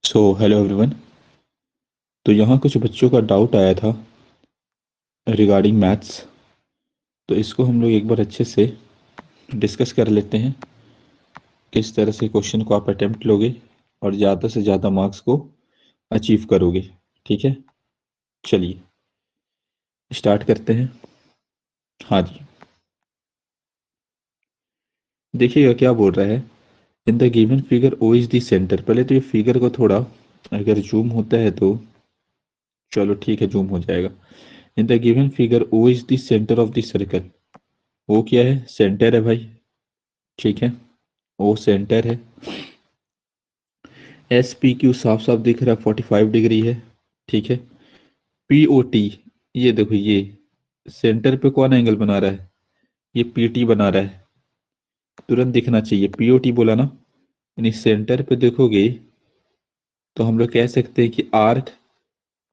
So hello everyone. तो यहाँ कुछ बच्चों का डाउट आया था रिगार्डिंग मैथ्स। तो इसको हम लोग एक बार अच्छे से डिस्कस कर लेते हैं, किस तरह से क्वेश्चन को आप अटेम्प्ट लोगे और ज़्यादा से ज़्यादा मार्क्स को अचीव करोगे। ठीक है, चलिए स्टार्ट करते हैं। हाँ जी, देखिएगा क्या बोल रहा है। In the given figure O is the centre. पहले तो ये फिगर को थोड़ा अगर जूम होता है तो चलो ठीक है, जूम हो जाएगा। In the given figure O is the centre of the circle. वो क्या है? सेंटर है भाई। ठीक है, ओ सेंटर है। एस पी क्यू साफ साफ दिख रहा है 45 डिग्री है। ठीक है, पी ओ टी, ये देखो ये सेंटर पे कौन एंगल बना रहा है? ये पी टी बना रहा है। तुरंत दिखना चाहिए, पी ओ टी बोला ना, यानी सेंटर पे देखोगे तो हम लोग कह सकते हैं कि आर्क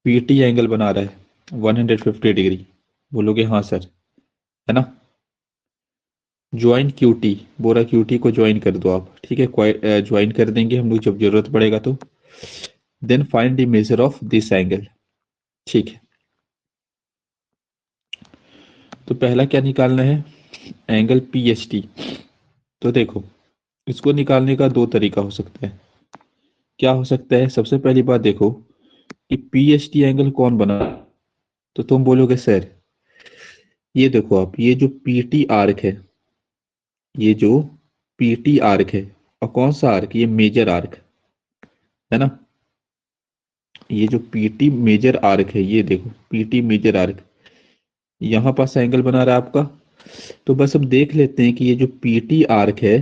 पी टी एंगल बना रहा है 150 डिग्री। बोलोगे हाँ सर, है ना। ज्वाइन क्यू टी, बोरा क्यू टी को ज्वाइन कर दो आप। ठीक है, ज्वाइन कर देंगे हम लोग जब जरूरत पड़ेगा तो। Then find the measure of this angle. ठीक है, तो पहला क्या निकालना है? Angle P H T. तो देखो, इसको निकालने का दो तरीका हो सकता है। क्या हो सकता है? सबसे पहली बात देखो कि पी एच टी एंगल कौन बना। तो तुम बोलोगे सर, ये देखो आप, ये जो पी टी आर्क है, ये जो पी टी आर्क है, और कौन सा आर्क? ये मेजर आर्क है ना। ये जो पी टी मेजर आर्क है, ये देखो पी टी मेजर आर्क यहां पास एंगल बना रहा है आपका। तो बस अब देख लेते हैं कि ये जो पी टी आर्क है,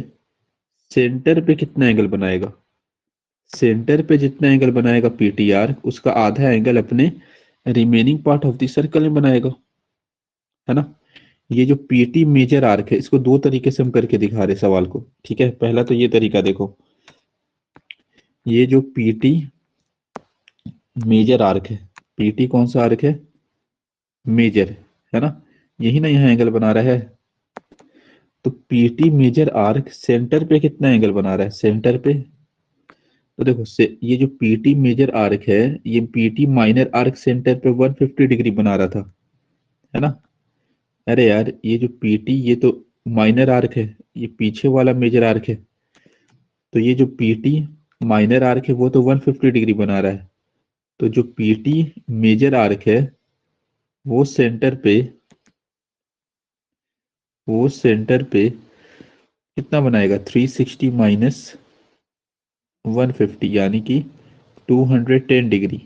सेंटर पे कितना एंगल बनाएगा। सेंटर पे जितना एंगल बनाएगा पीटीआर, उसका आधा एंगल अपने remaining part of the circle में बनाएगा, है ना। ये जो पीटी मेजर आर्क है, इसको दो तरीके से हम करके दिखा रहे सवाल को। ठीक है, पहला तो ये तरीका देखो, ये जो पीटी मेजर आर्क है, पीटी कौन सा आर्क है? मेजर, है ना। यही ना यहाँ एंगल बना रहा है। तो पीटी मेजर आर्क सेंटर पे कितना एंगल बना रहा है? सेंटर पे। तो देखो से ये जो पीटी मेजर आर्क है, ये पीटी माइनर आर्क सेंटर पे 150 डिग्री बना रहा था, है ना। अरे यार, ये जो पीटी, ये तो माइनर आर्क है, ये पीछे वाला मेजर आर्क है। तो ये जो पीटी माइनर आर्क है वो तो 150 डिग्री बना रहा है। तो जो पीटी मेजर आर्क है, वो सेंटर पे वो सेंटर पे कितना बनाएगा? 360 माइनस 150, यानी कि 210 डिग्री।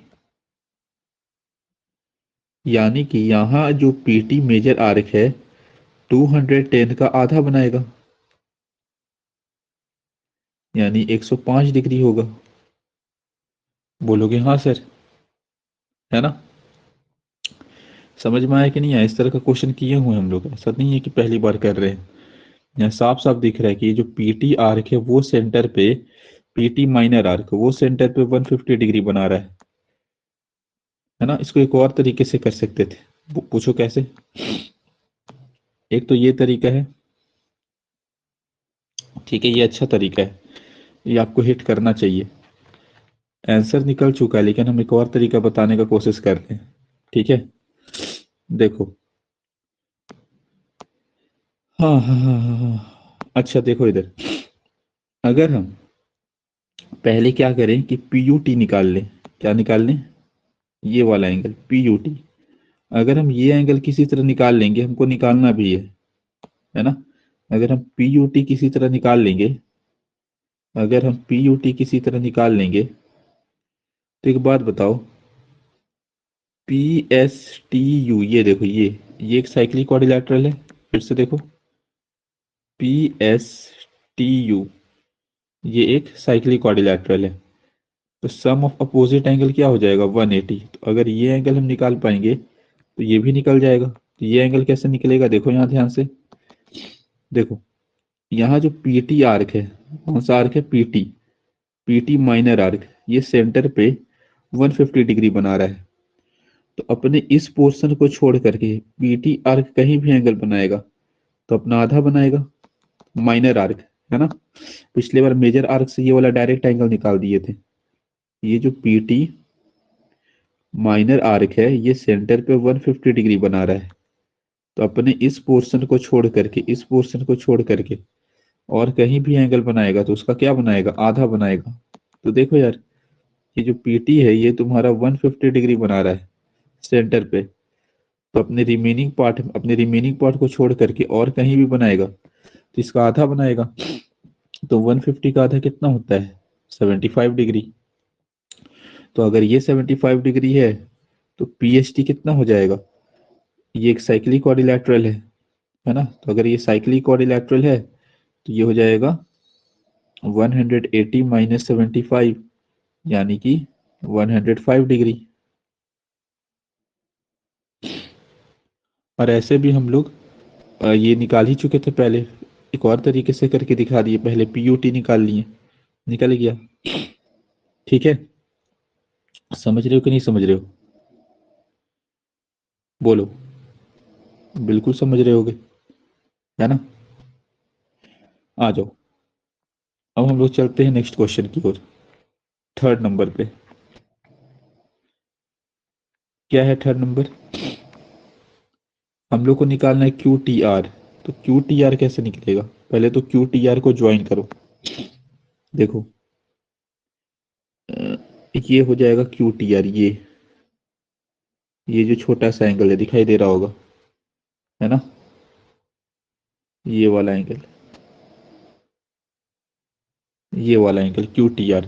यानी कि यहाँ जो पीटी मेजर आर्क है, 210 का आधा बनाएगा, यानी 105 डिग्री होगा। बोलोगे हाँ सर, है ना। समझ में आया कि नहीं आया? इस तरह का क्वेश्चन किए हुए हम लोग, ऐसा नहीं है कि पहली बार कर रहे हैं। यहाँ साफ साफ दिख रहा है कि ये जो पीटी आर्क है वो सेंटर पे, पीटी माइनर आर्क वो सेंटर पे 150 डिग्री बना रहा है ना। इसको एक और तरीके से कर सकते थे, पूछो कैसे। एक तो ये तरीका है, ठीक है, ये अच्छा तरीका है, ये आपको हिट करना चाहिए। आंसर निकल चुका है, लेकिन हम एक और तरीका बताने का कोशिश कर रहे हैं। ठीक है, देखो। हाँ हाँ हाँ हाँ हाँ, अच्छा देखो इधर, अगर हम पहले क्या करें कि पीयूटी निकाल लें। क्या निकाल लें? ये वाला एंगल पीयूटी। अगर हम ये एंगल किसी तरह निकाल लेंगे, हमको निकालना भी है ना। अगर हम पीयूटी किसी तरह निकाल लेंगे, अगर हम पीयूटी किसी तरह निकाल लेंगे, तो एक बात बताओ, पी एस टी यू, ये देखो ये एक साइक्लिक क्वाड्रिलेटरल है। फिर से देखो, पी एस टी यू, ये एक साइक्लिक क्वाड्रिलेटरल है। तो सम ऑफ अपोजिट एंगल क्या हो जाएगा? 180। तो अगर ये एंगल हम निकाल पाएंगे तो ये भी निकल जाएगा। तो ये एंगल कैसे निकलेगा? देखो यहाँ ध्यान से देखो, यहाँ जो पीटी आर्क है, कौन सा आर्क है? पीटी, पीटी माइनर आर्क, ये सेंटर पे 150 डिग्री बना रहा है। तो अपने इस पोर्शन को छोड़ करके पीटी आर्क कहीं भी एंगल बनाएगा तो अपना आधा बनाएगा, माइनर आर्क, है ना। पिछले बार मेजर आर्क से ये वाला डायरेक्ट एंगल निकाल दिए थे, ये जो पी टी माइनर आर्क है ये सेंटर पे 150 डिग्री बना रहा है, तो अपने इस पोर्शन को छोड़ करके, इस पोर्शन को छोड़ करके और कहीं भी एंगल बनाएगा तो उसका क्या बनाएगा, आधा बनाएगा। तो देखो यार, ये जो पीटी है ये तुम्हारा 150 डिग्री बना रहा है सेंटर पे, तो अपने रिमेनिंग पार्ट को छोड़ करके और कहीं भी बनाएगा तो इसका आधा बनाएगा। तो 150 का आधा कितना होता है, 75 डिग्री। तो अगर ये 75 डिग्री है तो पीएचडी कितना हो जाएगा, ये एक साइक्लिक क्वाड्रिलैटरल है ना, तो अगर ये साइक्लिक क्वाड्रिलैटरल है तो ये हो जाएगा 180 माइनस 75, यानी कि 105 डिग्री। और ऐसे भी हम लोग ये निकाल ही चुके थे पहले, एक और तरीके से करके दिखा दिए, पहले पीयूटी निकाल लिए, निकल गया। ठीक है, समझ रहे हो कि नहीं समझ रहे हो, बोलो। बिल्कुल समझ रहे होगे, है ना। आ जाओ, अब हम लोग चलते हैं नेक्स्ट क्वेश्चन की ओर, थर्ड नंबर पे। क्या है थर्ड नंबर, हम लोग को निकालना है क्यू टी आर। तो क्यू टी आर कैसे निकलेगा, पहले तो क्यू टी आर को ज्वाइन करो। देखो ये हो जाएगा क्यू टी आर, ये जो छोटा सा एंगल है दिखाई दे रहा होगा, है ना, ये वाला एंगल, ये वाला एंगल क्यू टी आर।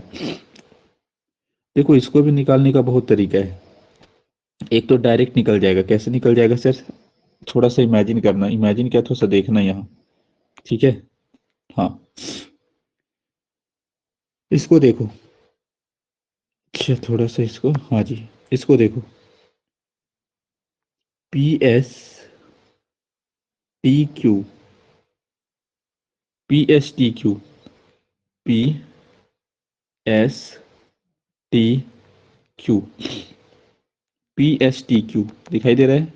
देखो इसको भी निकालने का बहुत तरीका है, एक तो डायरेक्ट निकल जाएगा, कैसे निकल जाएगा सर, थोड़ा सा इमेजिन करना, इमेजिन क्या थोड़ा सा देखना यहाँ, ठीक है। हाँ, इसको देखो, अच्छा थोड़ा सा इसको, हाँ जी, इसको देखो, P S T Q, P S T Q, P S T Q, P S T Q दिखाई दे रहा है,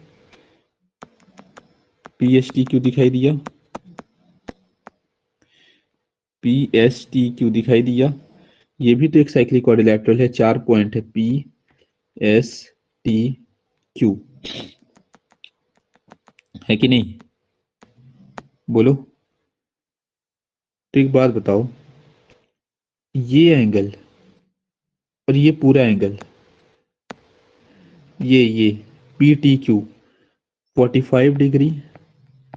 पी एस टी क्यू दिखाई दिया, पी एस टी क्यू दिखाई दिया। ये भी तो एक साइक्लिक क्वाड्रिलैटरल है, 4 पॉइंट है, पी एस टी क्यू, है कि नहीं, बोलो। तो एक बात बताओ, ये एंगल और ये पूरा एंगल, ये P T Q 45 degree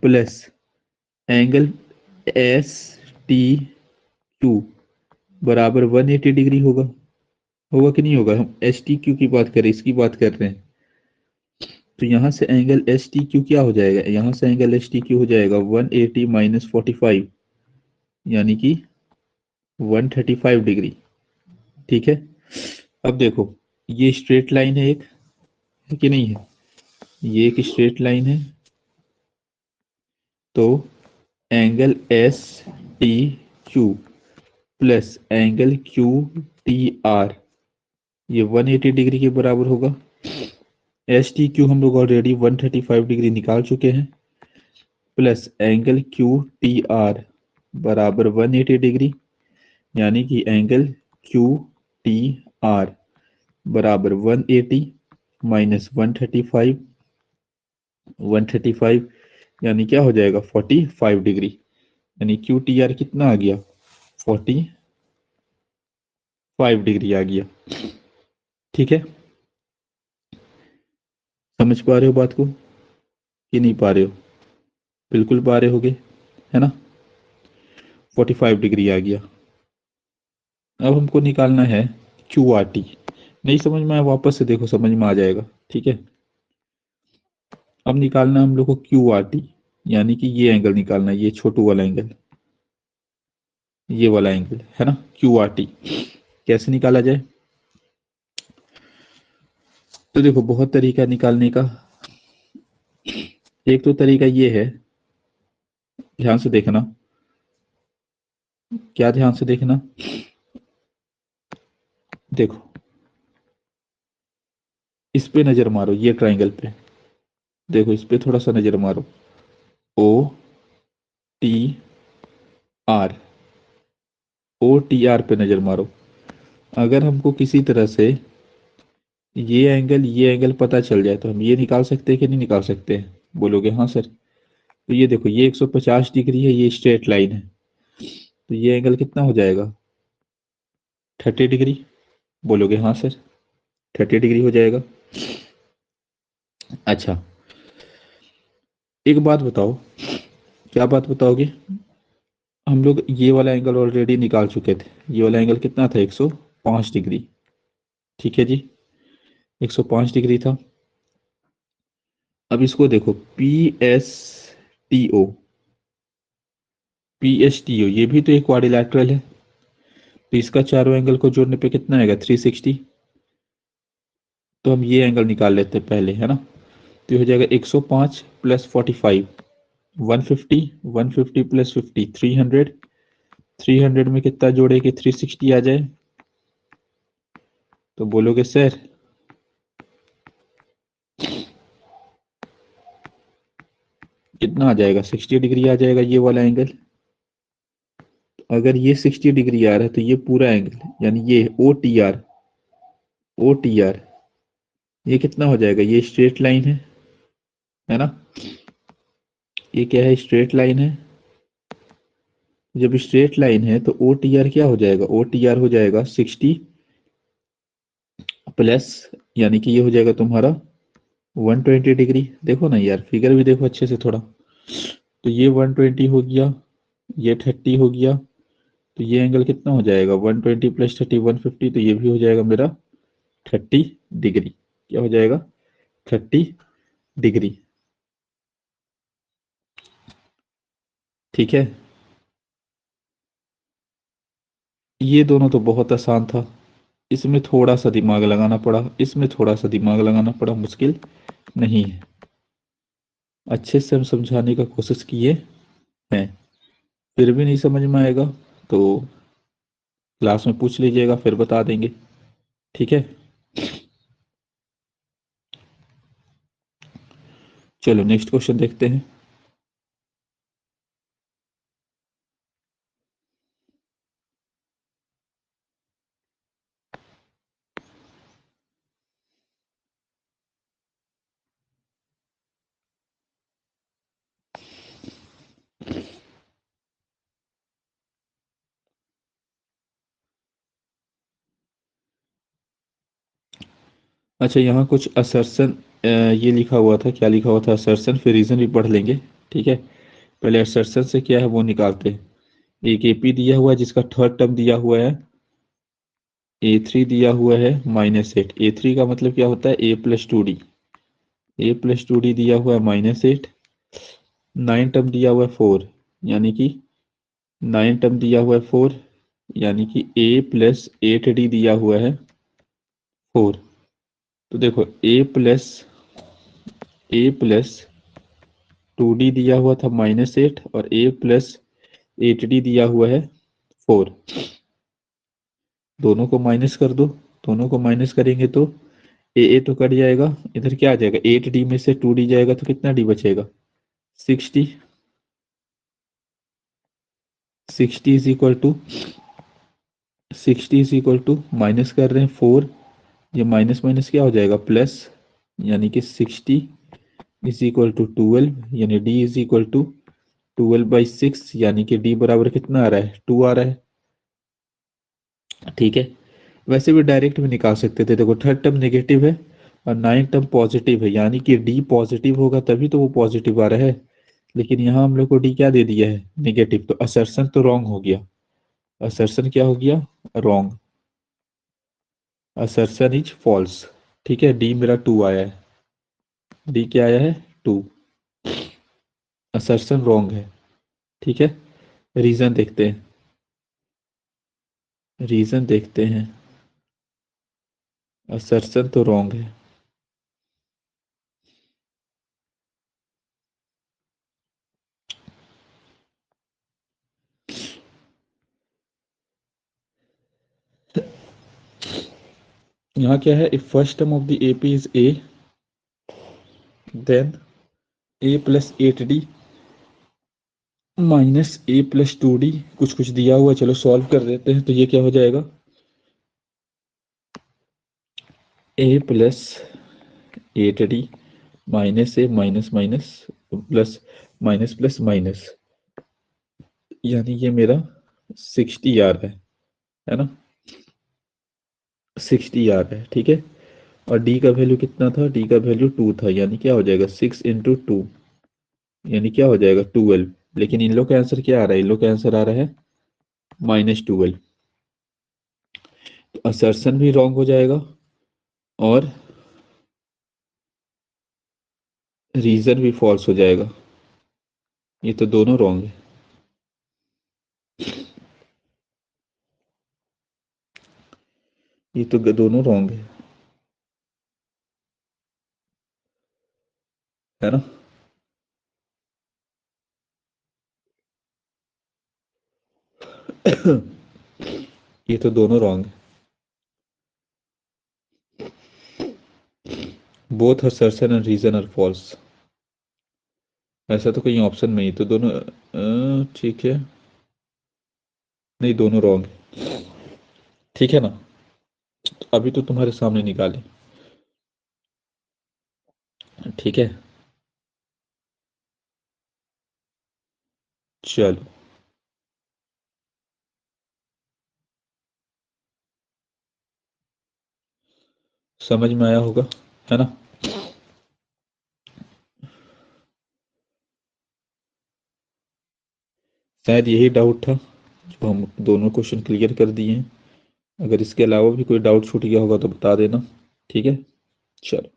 plus angle S T Q बराबर 180 डिग्री होगा, होगा कि नहीं होगा। हम एस टी क्यू की बात करें, इसकी बात कर रहे हैं, तो यहां से एंगल एस टी क्यू क्या हो जाएगा, यहां से एंगल एस टी क्यू हो जाएगा 180 माइनस 45, यानी कि 135 डिग्री। ठीक है, अब देखो ये स्ट्रेट लाइन है एक, है कि नहीं है, ये एक स्ट्रेट लाइन है, तो angle S T Q plus angle Q T R ये 180 डिग्री के बराबर होगा। एस टी क्यू हम लोग ऑलरेडी 135 डिग्री निकाल चुके हैं, plus angle Q T R बराबर 180 डिग्री, यानी कि एंगल क्यू टी आर बराबर 180 माइनस 135, 135 यानी क्या हो जाएगा 45 डिग्री, यानी क्यू टी आर कितना आ गया, 45 डिग्री आ गया। ठीक है, समझ पा रहे हो बात को कि नहीं पा रहे हो, बिल्कुल पा रहे होगे, है ना, 45 डिग्री आ गया। अब हमको निकालना है क्यू आर टी, नहीं समझ में आया वापस से देखो, समझ में आ जाएगा, ठीक है। अब निकालना है हम लोग को क्यू आर टी, यानी कि ये एंगल निकालना है, ये छोटू वाला एंगल, ये वाला एंगल, है ना, क्यू आर टी कैसे निकाला जाए। तो देखो बहुत तरीका निकालने का, एक तो तरीका ये है, ध्यान से देखना, क्या ध्यान से देखना, देखो इस पे नजर मारो, ये ट्राइंगल पे, देखो इस पे थोड़ा सा नजर मारो, O T R, O T R पे नजर मारो। अगर हमको किसी तरह से ये एंगल पता चल जाए तो हम ये निकाल सकते हैं कि नहीं निकाल सकते हैं? बोलोगे हाँ सर। तो ये देखो, ये 150 डिग्री है, ये स्ट्रेट लाइन है, तो ये एंगल कितना हो जाएगा? 30 डिग्री। बोलोगे हाँ सर, 30 डिग्री हो जाएगा। अच्छा, एक बात बताओ, क्या बात बताओगे? हम लोग ये वाला एंगल ऑलरेडी निकाल चुके थे। ये वाला एंगल कितना था? 105 डिग्री। ठीक है जी, 105 डिग्री था। अब इसको देखो, P S T O, P S T O, ये भी तो एक क्वाड्रिलैटरल है, तो इसका चारों एंगल को जोड़ने पे कितना आएगा? 360। तो हम ये एंगल निकाल लेते हैं पहले, है ना। तो ये हो जाएगा 105 प्लस 45, 150, 150 प्लस 50, 300। 300 में कितना जोड़े कि 360 आ जाए? तो बोलोगे सर, कितना आ जाएगा? 60 डिग्री आ जाएगा ये वाला एंगल। अगर ये 60 डिग्री आ रहा है तो ये पूरा एंगल, यानी ये O T R, O T R, ये कितना हो जाएगा? ये स्ट्रेट लाइन है ना। ये क्या है? स्ट्रेट लाइन है। जब स्ट्रेट लाइन है तो ओ टी आर क्या हो जाएगा? ओ टी आर हो जाएगा 60 प्लस, यानी कि ये हो जाएगा तुम्हारा 120 डिग्री। देखो ना यार, फिगर भी देखो अच्छे से थोड़ा। तो ये 120 हो गया, ये 30 हो गया, तो ये एंगल कितना हो जाएगा? 120 प्लस 30, 150, तो ये भी हो जाएगा मेरा 30 डिग्री। क्या हो जाएगा? 30 डिग्री। ठीक है, ये दोनों तो बहुत आसान था। इसमें थोड़ा सा दिमाग लगाना पड़ा, इसमें थोड़ा सा दिमाग लगाना पड़ा, मुश्किल नहीं है। अच्छे से हम समझाने का कोशिश किए हैं, फिर भी नहीं समझ में आएगा तो क्लास में पूछ लीजिएगा, फिर बता देंगे। ठीक है, चलो नेक्स्ट क्वेश्चन देखते हैं। अच्छा, यहाँ कुछ असर्शन, ये लिखा हुआ था, क्या लिखा हुआ था? असर्शन, फिर रीजन भी पढ़ लेंगे। ठीक है, पहले असर्शन से क्या है वो निकालते हैं। एक एपी दिया हुआ है जिसका थर्ड टर्म दिया हुआ है, ए3 दिया हुआ है -8। ए3 का मतलब क्या होता है? ए प्लस टू डी। ए प्लस टू डी दिया हुआ है -8। 9 टर्म दिया हुआ है 4, यानी कि 9 टर्म दिया हुआ है 4, यानी कि ए प्लस 8 डी दिया हुआ है 4। तो देखो, ए प्लस 2d दिया हुआ था -8, और ए प्लस 8d दिया हुआ है 4। दोनों को माइनस कर दो, दोनों को माइनस करेंगे तो ए तो कट जाएगा, इधर क्या आ जाएगा? 8d में से 2d जाएगा तो कितना डी बचेगा? 60। 60 is equal to, 60 is equal to, minus कर रहे हैं 4, ये माइनस माइनस क्या हो जाएगा? प्लस, यानी कि 60 इज इक्वल टू 12, यानी डी इज इक्वल टू 12/6, यानी कि डी बराबर कितना आ रहा है? 2 आ रहा है। ठीक है, वैसे भी डायरेक्ट भी निकाल सकते थे। देखो, थर्ड टर्म नेगेटिव है और 9 टर्म पॉजिटिव है, यानी कि डी पॉजिटिव होगा तभी तो वो पॉजिटिव आ रहा है। लेकिन यहाँ हम लोग को डी क्या दे दिया है? नेगेटिव, तो असर्शन तो रॉन्ग हो गया। असर्शन क्या हो गया? रॉन्ग। Assertion is false. ठीक है, डी मेरा 2 आया है। डी क्या आया है? 2। असर्शन रॉन्ग है। ठीक है, रीजन देखते हैं, रीजन देखते हैं। असर्शन तो रॉन्ग है। यहाँ क्या है? If first term of the AP is a, then a plus 8d minus a plus 2d, कुछ कुछ दिया हुआ है, चलो सॉल्व कर देते हैं। तो ये क्या हो जाएगा? A plus 8d minus A minus minus plus minus plus minus, यानी ये मेरा 60 आ रहा है ना, 60 आ रहा है, ठीक है। और डी का वैल्यू कितना था, डी का वैल्यू 2 था, यानी क्या हो जाएगा 6 × 2, यानी क्या हो जाएगा 12। लेकिन इन लोग का आंसर क्या आ रहा है, इन लोग का आंसर आ रहा है -12। असर्शन भी रॉन्ग हो जाएगा और रीजन भी फॉल्स हो जाएगा, ये तो दोनों रॉन्ग है। ये तो दोनों रॉन्ग है ना। ये तो दोनों रॉन्ग है, both assertion and reason are false. ऐसा तो कहीं ऑप्शन में ही, तो दोनों ठीक है, नहीं दोनों रॉन्ग है, ठीक है ना। अभी तो तुम्हारे सामने निकाले, ठीक है। चलो, समझ में आया होगा, है ना। शायद यही डाउट था जो हम दोनों क्वेश्चन क्लियर कर दिए हैं। अगर इसके अलावा भी कोई डाउट छूट गया होगा तो बता देना, ठीक है। चलो।